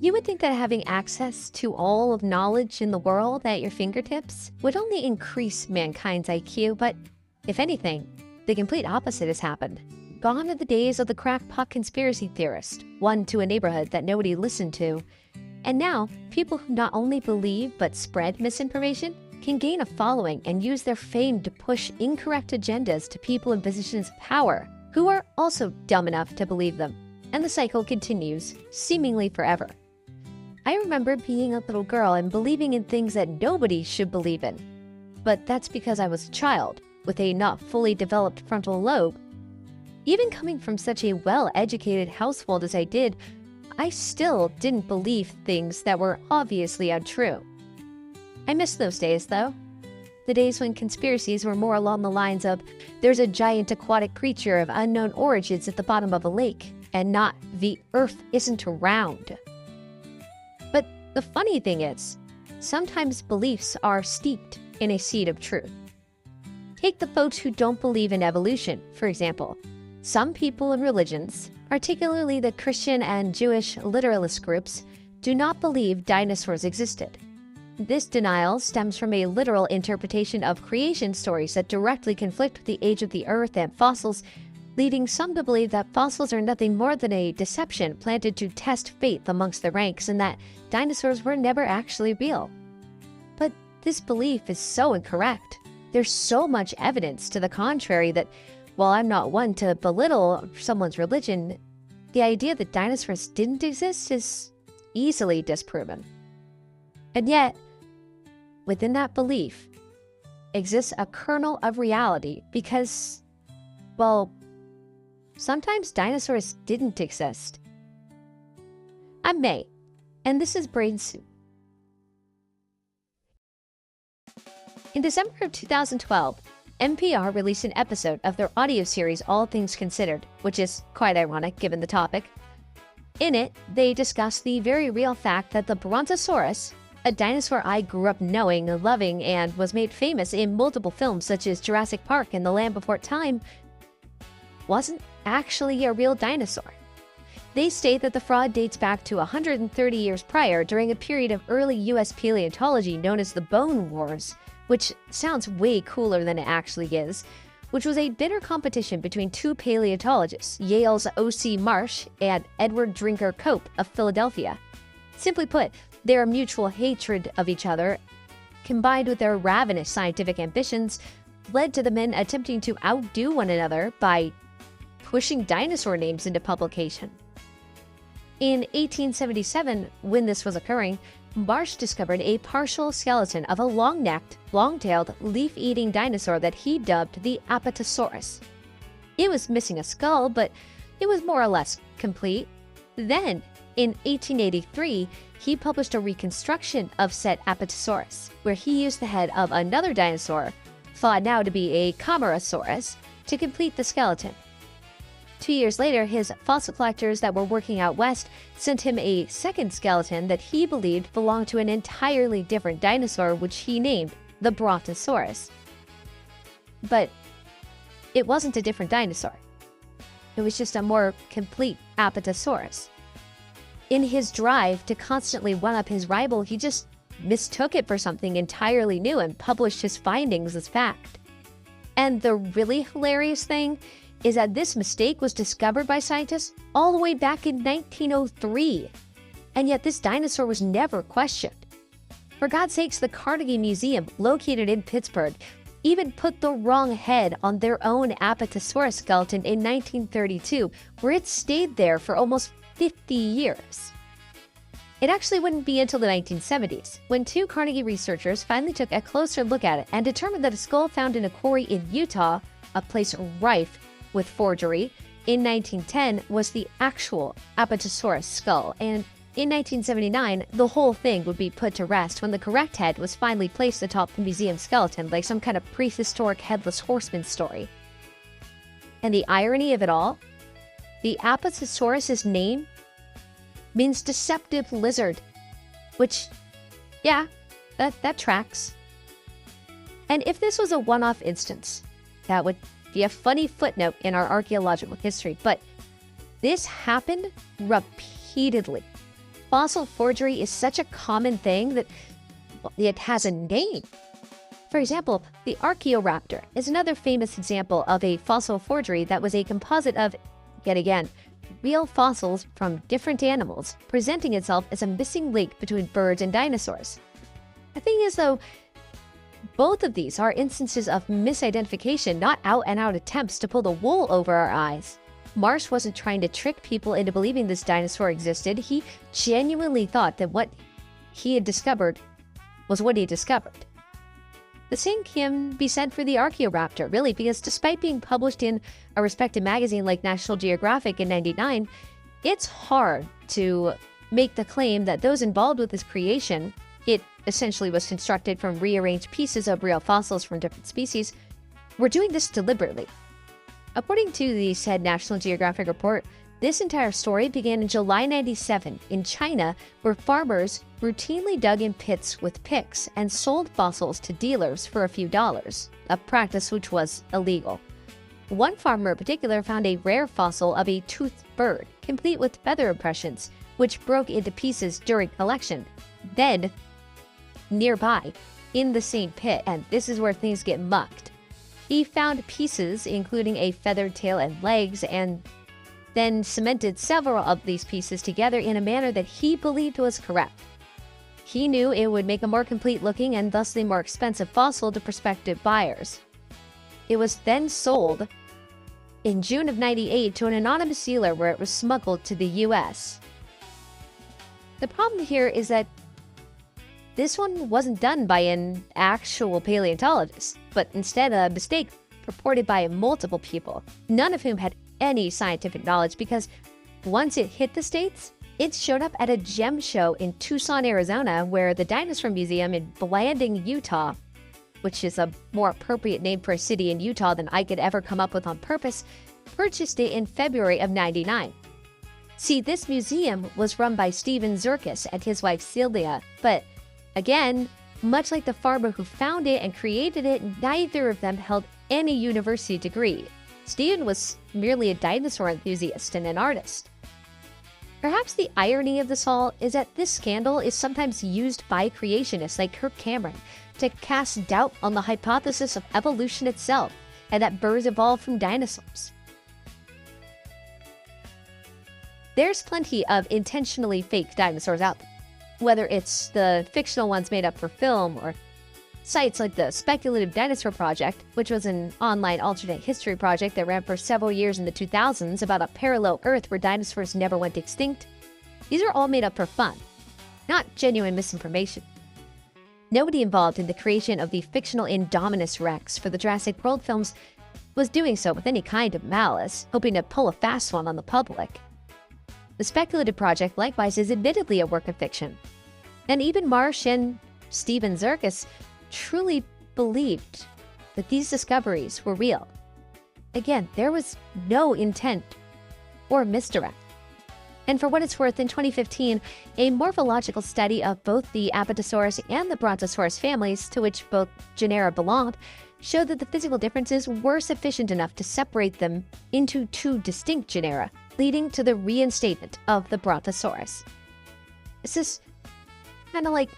You would think that having access to all of knowledge in the world at your fingertips would only increase mankind's IQ, but if anything, the complete opposite has happened. Gone are the days of the crackpot conspiracy theorist, one to a neighborhood that nobody listened to. And now, people who not only believe but spread misinformation can gain a following and use their fame to push incorrect agendas to people in positions of power who are also dumb enough to believe them. And the cycle continues, seemingly forever. I remember being a little girl and believing in things that nobody should believe in. But that's because I was a child, with a not fully developed frontal lobe. Even coming from such a well-educated household as I did, I still didn't believe things that were obviously untrue. I miss those days, though. The days when conspiracies were more along the lines of, there's a giant aquatic creature of unknown origins at the bottom of a lake, and not, the Earth isn't round. But the funny thing is, sometimes beliefs are steeped in a seed of truth. Take the folks who don't believe in evolution, for example. Some people in religions, particularly the Christian and Jewish literalist groups, do not believe dinosaurs existed. This denial stems from a literal interpretation of creation stories that directly conflict with the age of the Earth and fossils, leading some to believe that fossils are nothing more than a deception planted to test faith amongst the ranks and that dinosaurs were never actually real. But this belief is so incorrect. There's so much evidence to the contrary that, while I'm not one to belittle someone's religion, the idea that dinosaurs didn't exist is easily disproven. And yet, within that belief exists a kernel of reality because, well, sometimes dinosaurs didn't exist. I'm May, and this is Brain Soup. In December of 2012, NPR released an episode of their audio series All Things Considered, which is quite ironic given the topic. In it, they discussed the very real fact that the Brontosaurus, a dinosaur I grew up knowing, loving, and was made famous in multiple films such as Jurassic Park and The Land Before Time, wasn't actually a real dinosaur. They state that the fraud dates back to 130 years prior during a period of early U.S. paleontology known as the Bone Wars, which sounds way cooler than it actually is, which was a bitter competition between two paleontologists, Yale's O.C. Marsh and Edward Drinker Cope of Philadelphia. Simply put, their mutual hatred of each other, combined with their ravenous scientific ambitions, led to the men attempting to outdo one another by pushing dinosaur names into publication. In 1877, when this was occurring, Marsh discovered a partial skeleton of a long-necked, long-tailed, leaf-eating dinosaur that he dubbed the Apatosaurus. It was missing a skull, but it was more or less complete. Then, in 1883, he published a reconstruction of said Apatosaurus, where he used the head of another dinosaur, thought now to be a Camarasaurus, to complete the skeleton. 2 years later, his fossil collectors that were working out west sent him a second skeleton that he believed belonged to an entirely different dinosaur, which he named the Brontosaurus. But it wasn't a different dinosaur. It was just a more complete Apatosaurus. In his drive to constantly one-up his rival, he just mistook it for something entirely new and published his findings as fact. And the really hilarious thing is that this mistake was discovered by scientists all the way back in 1903. And yet this dinosaur was never questioned. For God's sakes, the Carnegie Museum, located in Pittsburgh, even put the wrong head on their own Apatosaurus skeleton in 1932, where it stayed there for almost 50 years. It actually wouldn't be until the 1970s, when two Carnegie researchers finally took a closer look at it and determined that a skull found in a quarry in Utah, a place rife with forgery, in 1910 was the actual Apatosaurus skull, and in 1979, the whole thing would be put to rest when the correct head was finally placed atop the museum skeleton like some kind of prehistoric headless horseman story. And the irony of it all? The Apatosaurus's name means deceptive lizard, which, yeah, that tracks. And if this was a one-off instance, that would be a funny footnote in our archaeological history, but this happened repeatedly. fossil forgery is such a common thing that it has a name. For example, the Archaeoraptor is another famous example of a fossil forgery that was a composite of, yet again, real fossils from different animals, presenting itself as a missing link between birds and dinosaurs. The thing is, though, both of these are instances of misidentification, not out-and-out attempts to pull the wool over our eyes. Marsh wasn't trying to trick people into believing this dinosaur existed. He genuinely thought that what he had discovered was what he discovered. The same can be said for the Archaeoraptor, really, because despite being published in a respected magazine like National Geographic in '99, it's hard to make the claim that those involved with this creation, it essentially was constructed from rearranged pieces of real fossils from different species, were doing this deliberately. According to the said National Geographic report, this entire story began in July '97 in China, where farmers routinely dug in pits with picks and sold fossils to dealers for a few dollars, a practice which was illegal. One farmer in particular found a rare fossil of a toothed bird, complete with feather impressions, which broke into pieces during collection. Then, nearby, in the same pit, and this is where things get mucked, he found pieces including a feathered tail and legs, and then cemented several of these pieces together in a manner that he believed was correct. He knew it would make a more complete looking and thusly more expensive fossil to prospective buyers. It was then sold in June of '98 to an anonymous dealer, where it was smuggled to the US. The problem here is that this one wasn't done by an actual paleontologist, but instead a mistake purported by multiple people, none of whom had any scientific knowledge, because once it hit the States, it showed up at a gem show in Tucson, Arizona, where the Dinosaur Museum in Blanding, Utah, which is a more appropriate name for a city in Utah than I could ever come up with on purpose, purchased it in February of '99. See, this museum was run by Steven Zerkis and his wife Celia, but again, much like the farmer who found it and created it, neither of them held any university degree. Steven was merely a dinosaur enthusiast and an artist. Perhaps the irony of this all is that this scandal is sometimes used by creationists like Kirk Cameron to cast doubt on the hypothesis of evolution itself, and that birds evolved from dinosaurs. There's plenty of intentionally fake dinosaurs out there, whether it's the fictional ones made up for film or sites like the Speculative Dinosaur Project, which was an online alternate history project that ran for several years in the 2000s about a parallel Earth where dinosaurs never went extinct. These are all made up for fun, not genuine misinformation. Nobody involved in the creation of the fictional Indominus Rex for the Jurassic World films was doing so with any kind of malice, hoping to pull a fast one on the public. The Speculative Project, likewise, is admittedly a work of fiction. And even Marsh and Steven Zerkis truly believed that these discoveries were real. Again, there was no intent or misdirect. And for what it's worth, in 2015, a morphological study of both the Apatosaurus and the Brontosaurus families, to which both genera belonged, showed that the physical differences were sufficient enough to separate them into two distinct genera, leading to the reinstatement of the Brontosaurus. This is kind of like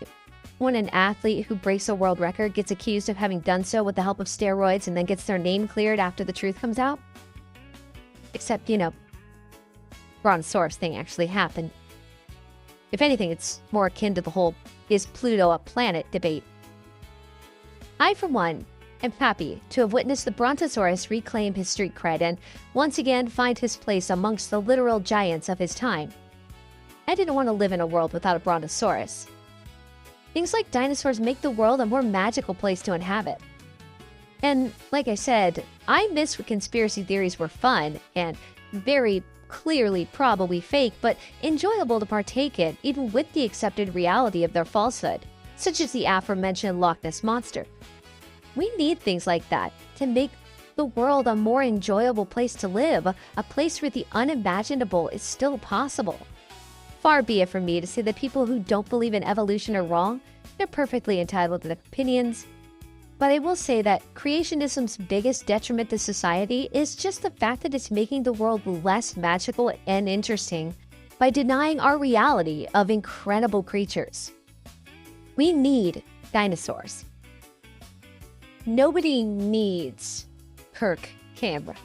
when an athlete who breaks a world record gets accused of having done so with the help of steroids and then gets their name cleared after the truth comes out. Except, Brontosaurus thing actually happened. If anything, it's more akin to the whole "is Pluto a planet" debate. I, for one, am happy to have witnessed the Brontosaurus reclaim his street cred and once again find his place amongst the literal giants of his time. I didn't want to live in a world without a Brontosaurus. Things like dinosaurs make the world a more magical place to inhabit. And like I said, I miss when conspiracy theories were fun and very clearly probably fake, but enjoyable to partake in, even with the accepted reality of their falsehood, such as the aforementioned Loch Ness Monster. We need things like that to make the world a more enjoyable place to live, a place where the unimaginable is still possible. Far be it from me to say that people who don't believe in evolution are wrong. They're perfectly entitled to their opinions. But I will say that creationism's biggest detriment to society is just the fact that it's making the world less magical and interesting by denying our reality of incredible creatures. We need dinosaurs. Nobody needs Kirk Cameron.